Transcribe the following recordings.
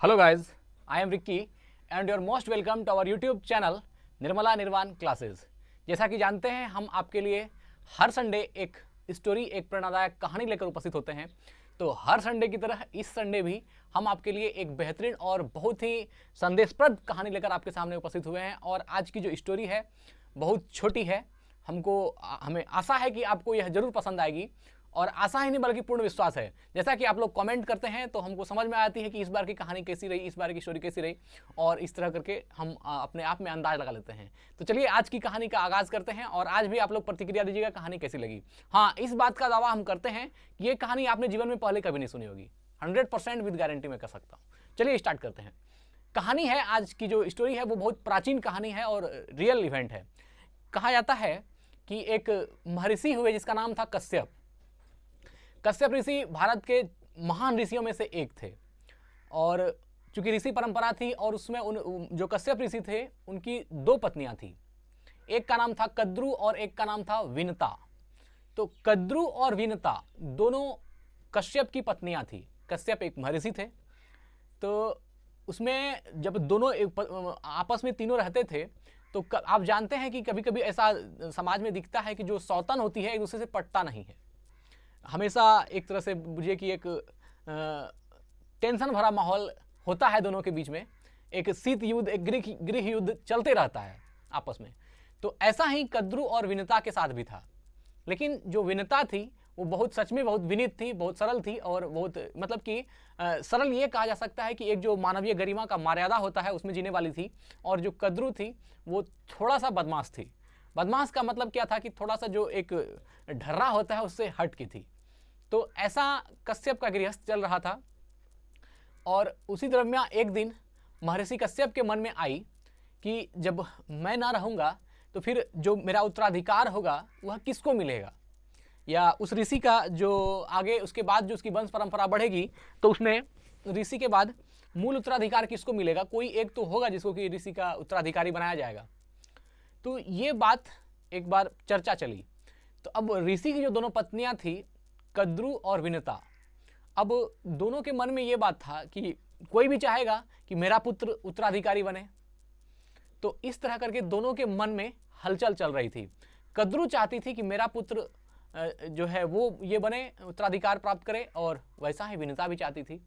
Hello guys, I am Ricky and you are most welcome to our YouTube channel Nirmala निर्वाण classes. जैसा कि जानते हैं हम आपके लिए हर संडे एक स्टोरी, एक प्रेरणादायक कहानी लेकर उपस्थित होते हैं। तो हर संडे की तरह इस संडे भी हम आपके लिए एक बेहतरीन और बहुत ही संदेशप्रद कहानी लेकर आपके सामने उपस्थित हुए हैं। और आज की जो स्टोरी है बहुत छोटी है, हमें आशा है कि आपको यह जरूर पसंद आएगी। और आशा ही नहीं बल्कि पूर्ण विश्वास है। जैसा कि आप लोग कमेंट करते हैं तो हमको समझ में आती है कि इस बार की कहानी कैसी रही, इस बार की स्टोरी कैसी रही, और इस तरह करके हम अपने आप में अंदाज लगा लेते हैं। तो चलिए आज की कहानी का आगाज़ करते हैं और आज भी आप लोग प्रतिक्रिया दीजिएगा कहानी कैसी लगी। हाँ, इस बात का दावा हम करते हैं कि ये कहानी आपने जीवन में पहले कभी नहीं सुनी होगी, 100% विद गारंटी मैं कह सकता हूँ। चलिए स्टार्ट करते हैं। कहानी है, आज की जो स्टोरी है वो बहुत प्राचीन कहानी है और रियल इवेंट है। कहा जाता है कि एक महर्षि हुए जिसका नाम था कश्यप। कश्यप ऋषि भारत के महान ऋषियों में से एक थे। और चूंकि ऋषि परंपरा थी और उसमें जो कश्यप ऋषि थे उनकी दो पत्नियां थी। एक का नाम था कद्रु और एक का नाम था विनता। तो कद्रु और विनता दोनों कश्यप की पत्नियां थी। कश्यप एक महर्षि थे। तो उसमें जब दोनों आपस में तीनों रहते थे तो आप जानते हैं कि कभी कभी ऐसा समाज में दिखता है कि जो सौतन होती है एक दूसरे से पटता नहीं है। हमेशा एक तरह से बुझिए कि एक टेंशन भरा माहौल होता है दोनों के बीच में। एक शीत युद्ध, एक गृह युद्ध चलते रहता है आपस में। तो ऐसा ही कद्रु और विनता के साथ भी था। लेकिन जो विनता थी वो बहुत सच में बहुत विनीत थी, बहुत सरल थी और बहुत मतलब कि सरल ये कहा जा सकता है कि एक जो मानवीय गरिमा का मर्यादा होता है उसमें जीने वाली थी। और जो कद्रु थी वो थोड़ा सा बदमाश थी। बदमाश का मतलब क्या था कि थोड़ा सा जो एक ढर्रा होता है उससे हट की थी। तो ऐसा कश्यप का गृहस्थ चल रहा था। और उसी दरमियान एक दिन महर्षि कश्यप के मन में आई कि जब मैं ना रहूँगा तो फिर जो मेरा उत्तराधिकार होगा वह किसको मिलेगा, या उस ऋषि का जो आगे उसके बाद जो उसकी वंश परंपरा बढ़ेगी तो उसमें ऋषि के बाद मूल उत्तराधिकार किसको मिलेगा। कोई एक तो होगा जिसको कि ऋषि का उत्तराधिकारी बनाया जाएगा। तो ये बात एक बार चर्चा चली। तो अब ऋषि की जो दोनों पत्नियां थी कद्रु और विनता, अब दोनों के मन में ये बात था कि कोई भी चाहेगा कि मेरा पुत्र उत्तराधिकारी बने। तो इस तरह करके दोनों के मन में हलचल चल रही थी। कद्रु चाहती थी कि मेरा पुत्र जो है वो ये बने, उत्तराधिकार प्राप्त करे, और वैसा ही विनता भी चाहती थी।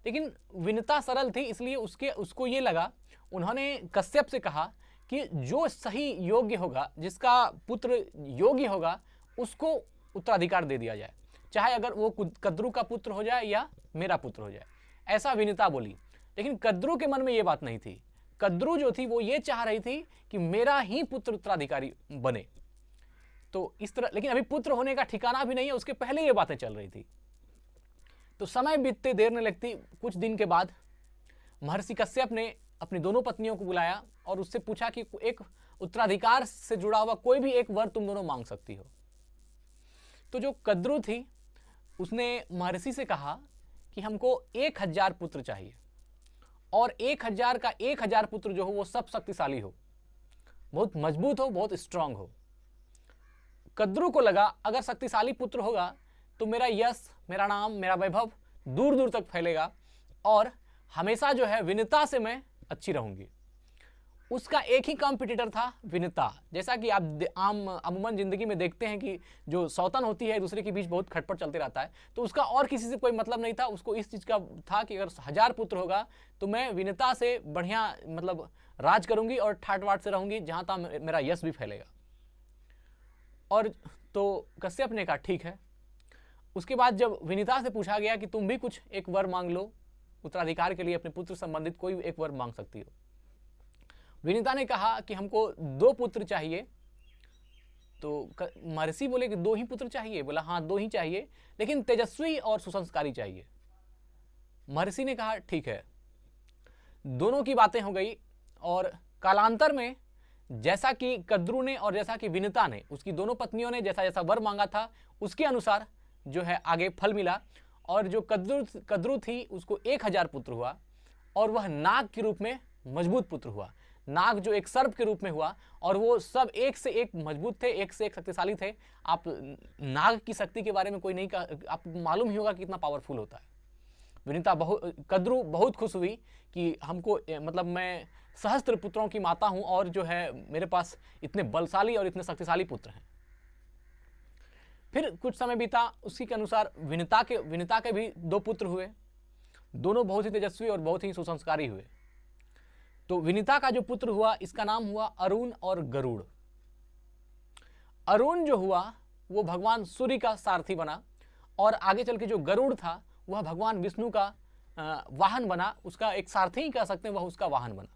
लेकिन विनता सरल थी, इसलिए उसको ये लगा, उन्होंने कश्यप से कहा कि जो सही योग्य होगा, जिसका पुत्र योग्य होगा, उसको उत्तराधिकार दे दिया जाए, चाहे अगर वो कद्रु का पुत्र हो जाए या मेरा पुत्र हो जाए। ऐसा विनता बोली। लेकिन कद्रु के मन में ये बात नहीं थी। कद्रु जो थी वो ये चाह रही थी कि मेरा ही पुत्र उत्तराधिकारी बने। तो इस तरह, लेकिन अभी पुत्र होने का ठिकाना भी नहीं है, उसके पहले ये बातें चल रही थी। तो समय बीतते देर नहीं लगती। कुछ दिन के बाद महर्षि कश्यप ने अपनी दोनों पत्नियों को बुलाया और उससे पूछा कि एक उत्तराधिकार से जुड़ा हुआ कोई भी एक वर तुम दोनों मांग सकती हो। तो जो कद्रु थी उसने महर्षि से कहा कि हमको 1000 पुत्र चाहिए, और 1000 का 1000 पुत्र जो हो वो सब शक्तिशाली हो, बहुत मजबूत हो, बहुत स्ट्रांग हो। कद्रु को लगा अगर शक्तिशाली पुत्र होगा तो मेरा यश, मेरा नाम, मेरा वैभव दूर दूर तक फैलेगा और हमेशा जो है विनता से मैं अच्छी रहूंगी। उसका एक ही कॉम्पिटिटर था विनता। जैसा कि आप अमूमन जिंदगी में देखते हैं कि जो सौतन होती है दूसरे के बीच बहुत खटपट चलते रहता है। तो उसका और किसी से कोई मतलब नहीं था। उसको इस चीज़ का था कि अगर 1000 पुत्र होगा तो मैं विनता से बढ़िया मतलब राज करूंगी और ठाट बाट से रहूंगी, जहां तक मेरा यश भी फैलेगा। और तो कश्यप ने कहा ठीक है। उसके बाद जब विनीता से पूछा गया कि तुम भी कुछ एक वर मांग लो, उत्तराधिकार के लिए अपने पुत्र संबंधित कोई एक वर मांग सकती हो। विनीता ने कहा कि हमको 2 पुत्र चाहिए। तो महर्षि बोले कि 2 ही पुत्र चाहिए? बोला हाँ 2 ही चाहिए, लेकिन तेजस्वी और सुसंस्कारी चाहिए। महर्षि ने कहा ठीक है। दोनों की बातें हो गई और कालांतर में जैसा कि कद्रु ने और जैसा कि विनीता ने, उसकी दोनों पत्नियों ने जैसा जैसा वर मांगा था उसके अनुसार जो है आगे फल मिला। और जो कद्रु थी उसको 1000 पुत्र हुआ और वह नाग के रूप में मजबूत पुत्र हुआ। नाग जो एक सर्प के रूप में हुआ, और वो सब एक से एक मजबूत थे, एक से एक शक्तिशाली थे। आप नाग की शक्ति के बारे में कोई नहीं, आपको मालूम ही होगा कि कितना पावरफुल होता है। कद्रू बहुत खुश हुई कि हमको मतलब मैं सहस्त्र पुत्रों की माता हूं और जो है मेरे पास इतने बलशाली और इतने शक्तिशाली पुत्र हैं। फिर कुछ समय बीता, उसी के अनुसार विनिता के भी 2 पुत्र हुए। दोनों बहुत ही तेजस्वी और बहुत ही सुसंस्कारी हुए। तो विनिता का जो पुत्र हुआ, इसका नाम हुआ अरुण और गरुड़। अरुण जो हुआ वो भगवान सूर्य का सारथी बना, और आगे चल के जो गरुड़ था वह भगवान विष्णु का वाहन बना, उसका एक सारथी ही कह सकते हैं, वह उसका वाहन बना।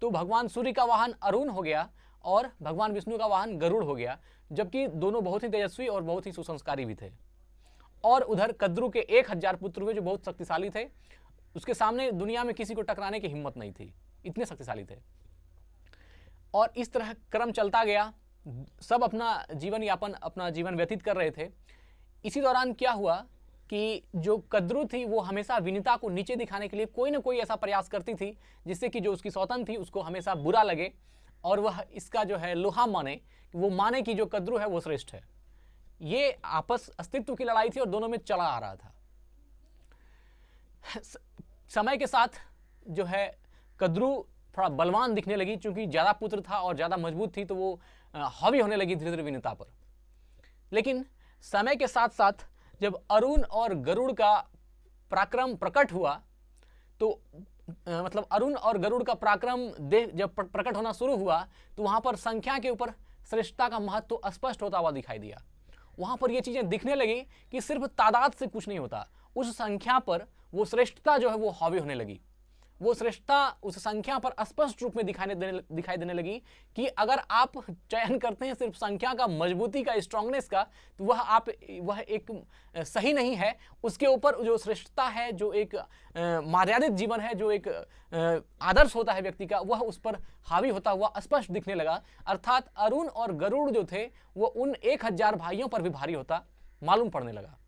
तो भगवान सूर्य का वाहन अरुण हो गया और भगवान विष्णु का वाहन गरुड़ हो गया, जबकि दोनों बहुत ही तेजस्वी और बहुत ही सुसंस्कारी भी थे। और उधर कद्रू के 1000 पुत्र हुए जो बहुत शक्तिशाली थे। उसके सामने दुनिया में किसी को टकराने की हिम्मत नहीं थी, इतने शक्तिशाली थे। और इस तरह क्रम चलता गया, सब अपना जीवन व्यतीत कर रहे थे। इसी दौरान क्या हुआ कि जो कद्रू थी वो हमेशा विनिता को नीचे दिखाने के लिए कोई ना कोई ऐसा प्रयास करती थी जिससे कि जो उसकी सौतन थी उसको हमेशा बुरा लगे और वह इसका जो है लोहा माने, वो माने कि जो कद्रू है वो श्रेष्ठ है। ये आपस अस्तित्व की लड़ाई थी और दोनों में चला आ रहा था। समय के साथ जो है कद्रू थोड़ा बलवान दिखने लगी, क्योंकि ज्यादा पुत्र था और ज्यादा मजबूत थी, तो वो हावी होने लगी धीरे धीरे विनिता पर। लेकिन समय के साथ साथ जब अरुण और गरुड़ का पराक्रम प्रकट हुआ, तो मतलब अरुण और गरुड़ का पराक्रम जब प्रकट होना शुरू हुआ, तो वहां पर संख्या के ऊपर श्रेष्ठता का महत्व तो स्पष्ट होता हुआ दिखाई दिया। वहां पर ये चीजें दिखने लगी कि सिर्फ तादाद से कुछ नहीं होता, उस संख्या पर वो श्रेष्ठता जो है वो हावी होने लगी। वो श्रेष्ठता उस संख्या पर स्पष्ट रूप में दिखाई देने लगी कि अगर आप चयन करते हैं सिर्फ संख्या का, मजबूती का, स्ट्रांगनेस का, तो वह एक सही नहीं है। उसके ऊपर जो श्रेष्ठता है, जो एक मर्यादित जीवन है, जो एक आदर्श होता है व्यक्ति का, वह उस पर हावी होता हुआ स्पष्ट दिखने लगा। अर्थात अरुण और गरुड़ जो थे वो उन 1000 भाइयों पर भी भारी होता मालूम पड़ने लगा।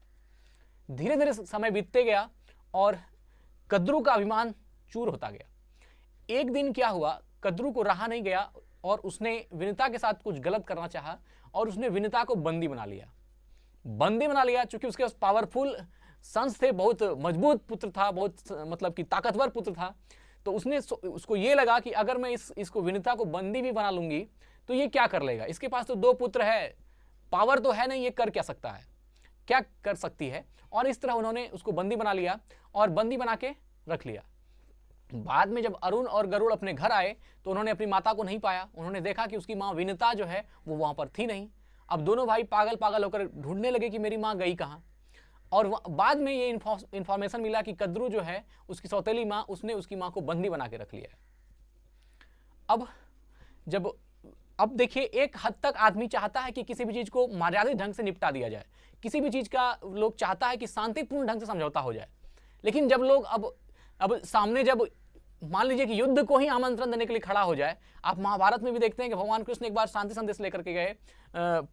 धीरे धीरे समय बीतते गया और कद्रू का अभिमान चूर होता गया। एक दिन क्या हुआ, कद्रू को रहा नहीं गया और उसने विनिता के साथ कुछ गलत करना चाहा और उसने विनिता को बंदी बना लिया। चूंकि उसके पास पावरफुल सन्स थे, बहुत मजबूत पुत्र था, बहुत मतलब कि ताकतवर पुत्र था। तो उसको ये लगा कि अगर मैं इसको विनिता को बंदी भी बना लूंगी तो ये क्या कर लेगा, इसके पास तो 2 पुत्र है, पावर तो है नहीं, ये कर क्या सकता है, क्या कर सकती है। और इस तरह उन्होंने उसको बंदी बना लिया और बंदी बना के रख लिया। बाद में जब अरुण और गरुड़ अपने घर आए तो उन्होंने अपनी माता को नहीं पाया। उन्होंने देखा कि उसकी माँ विनिता जो है वो वहां पर थी नहीं। अब दोनों भाई पागल होकर ढूंढने लगे कि मेरी माँ गई कहाँ। और बाद में ये इंफॉर्मेशन मिला कि कद्रू जो है उसकी सौतेली माँ, उसने उसकी माँ को बंदी बना के रख लिया है। अब देखिए, एक हद तक आदमी चाहता है कि किसी भी चीज को मर्यादित ढंग से निपटा दिया जाए, किसी भी चीज का लोग चाहता है कि शांतिपूर्ण ढंग से समझौता हो जाए। लेकिन जब लोग अब सामने जब मान लीजिए कि युद्ध को ही आमंत्रण देने के लिए खड़ा हो जाए, आप महाभारत में भी देखते हैं कि भगवान कृष्ण एक बार शांति संदेश लेकर के गए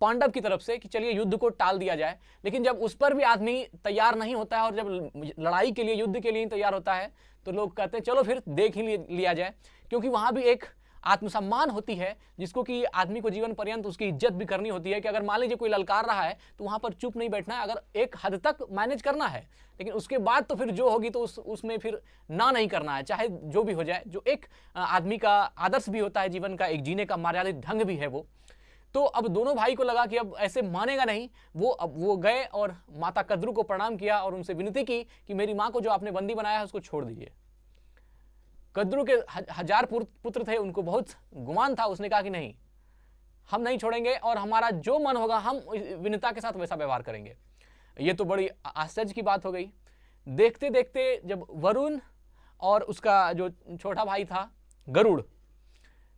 पांडव की तरफ से कि चलिए युद्ध को टाल दिया जाए। लेकिन जब उस पर भी आदमी तैयार नहीं होता है और जब लड़ाई के लिए, युद्ध के लिए तैयार होता है, तो लोग कहते हैं चलो फिर देख ही लिया जाए, क्योंकि वहां भी एक आत्मसम्मान होती है जिसको कि आदमी को जीवन पर्यंत उसकी इज्जत भी करनी होती है कि अगर मान लीजिए कोई ललकार रहा है तो वहां पर चुप नहीं बैठना है, अगर एक हद तक मैनेज करना है, लेकिन उसके बाद तो फिर जो होगी तो उसमें फिर ना नहीं करना है, चाहे जो भी हो जाए। जो एक आदमी का आदर्श भी होता है जीवन का, एक जीने का मर्यादित ढंग भी है वो। तो अब दोनों भाई को लगा कि अब ऐसे मानेगा नहीं। वो गए और माता कद्रू को प्रणाम किया और उनसे विनती की कि मेरी माँ को जो आपने बंदी बनाया है उसको छोड़ दीजिए। कद्रू के 1000 पुत्र थे, उनको बहुत गुमान था। उसने कहा कि नहीं, हम नहीं छोड़ेंगे और हमारा जो मन होगा हम विनिता के साथ वैसा व्यवहार करेंगे। ये तो बड़ी आश्चर्य की बात हो गई। देखते देखते जब वरुण और उसका जो छोटा भाई था गरुड़,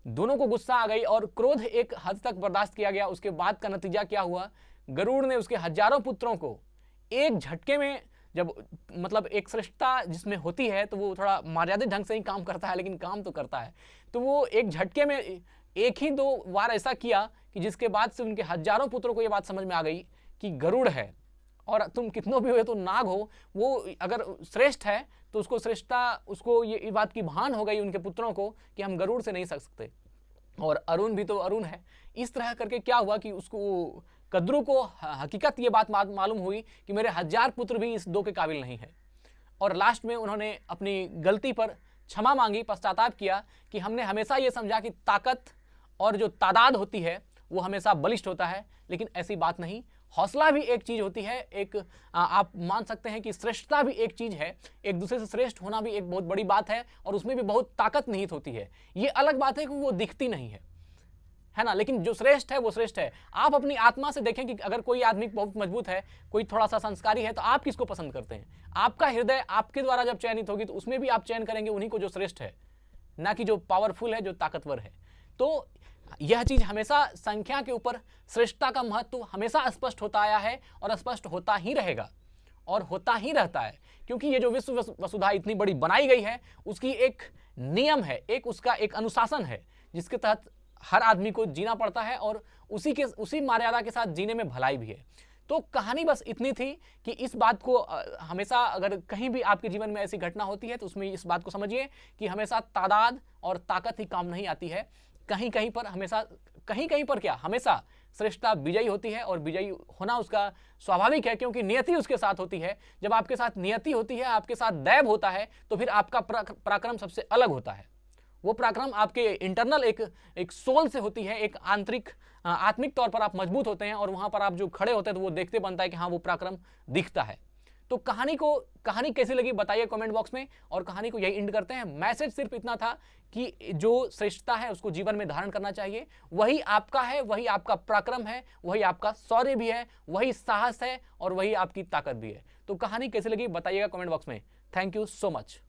दोनों को गुस्सा आ गई और क्रोध एक हद तक बर्दाश्त किया गया। उसके बाद का नतीजा क्या हुआ, गरुड़ ने उसके हजारों पुत्रों को एक झटके में, जब मतलब एक श्रेष्ठता जिसमें होती है तो वो थोड़ा मर्यादित ढंग से ही काम करता है, लेकिन काम तो करता है, तो वो एक झटके में एक ही 2 बार ऐसा किया कि जिसके बाद से उनके हजारों पुत्रों को ये बात समझ में आ गई कि गरुड़ है और तुम कितनों भी हो तो नाग हो, वो अगर श्रेष्ठ है तो उसको श्रेष्ठता, उसको ये बात की भान हो गई उनके पुत्रों को कि हम गरुड़ से नहीं सकते, और अरुण भी तो अरुण है। इस तरह करके क्या हुआ कि उसको कद्रू को हकीकत ये बात मालूम हुई कि मेरे 1000 पुत्र भी इस 2 के काबिल नहीं है। और लास्ट में उन्होंने अपनी गलती पर क्षमा मांगी, पश्चाताप किया कि हमने हमेशा ये समझा कि ताकत और जो तादाद होती है वो हमेशा बलिष्ठ होता है, लेकिन ऐसी बात नहीं। हौसला भी एक चीज होती है, एक आप मान सकते हैं कि श्रेष्ठता भी एक चीज है, एक दूसरे से श्रेष्ठ होना भी एक बहुत बड़ी बात है, और उसमें भी बहुत ताकत निहित होती है। ये अलग बात है कि वो दिखती नहीं है ना, लेकिन जो श्रेष्ठ है वो श्रेष्ठ है। आप अपनी आत्मा से देखें कि अगर कोई आदमी बहुत मजबूत है, कोई थोड़ा सा संस्कारी है, तो आप किसको पसंद करते हैं? आपका हृदय आपके द्वारा जब चयनित होगी तो उसमें भी आप चयन करेंगे उन्हीं को जो श्रेष्ठ है, ना कि जो पावरफुल है, जो ताकतवर है। तो यह चीज हमेशा संख्या के ऊपर श्रेष्ठता का महत्व हमेशा स्पष्ट होता आया है और स्पष्ट होता ही रहेगा और होता ही रहता है, क्योंकि ये जो विश्व वसुधा इतनी बड़ी बनाई गई है उसकी एक नियम है, एक उसका एक अनुशासन है जिसके तहत हर आदमी को जीना पड़ता है, और उसी मर्यादा के साथ जीने में भलाई भी है। तो कहानी बस इतनी थी कि इस बात को हमेशा, अगर कहीं भी आपके जीवन में ऐसी घटना होती है तो उसमें इस बात को समझिए कि हमेशा तादाद और ताकत ही काम नहीं आती है। कहीं कहीं पर हमेशा, कहीं कहीं पर क्या, हमेशा श्रेष्ठता विजयी होती है, और विजयी होना उसका स्वाभाविक है क्योंकि नियति उसके साथ होती है। जब आपके साथ नियति होती है, आपके साथ दैव होता है, तो फिर आपका पराक्रम सबसे अलग होता है। वो पराक्रम आपके इंटरनल एक सोल से होती है, एक आंतरिक आत्मिक तौर पर आप मजबूत होते हैं, और वहां पर आप जो खड़े होते हैं तो वो देखते बनता है कि हाँ वो पराक्रम दिखता है। तो कहानी कैसी लगी बताइए कमेंट बॉक्स में, और कहानी को यही एंड करते हैं। मैसेज सिर्फ इतना था कि जो श्रेष्ठता है उसको जीवन में धारण करना चाहिए, वही आपका है, वही आपका पराक्रम है, वही आपका शौर्य भी है, वही साहस है, और वही आपकी ताकत भी है। तो कहानी कैसी लगी बताइएगा कमेंट बॉक्स में। Thank you so much.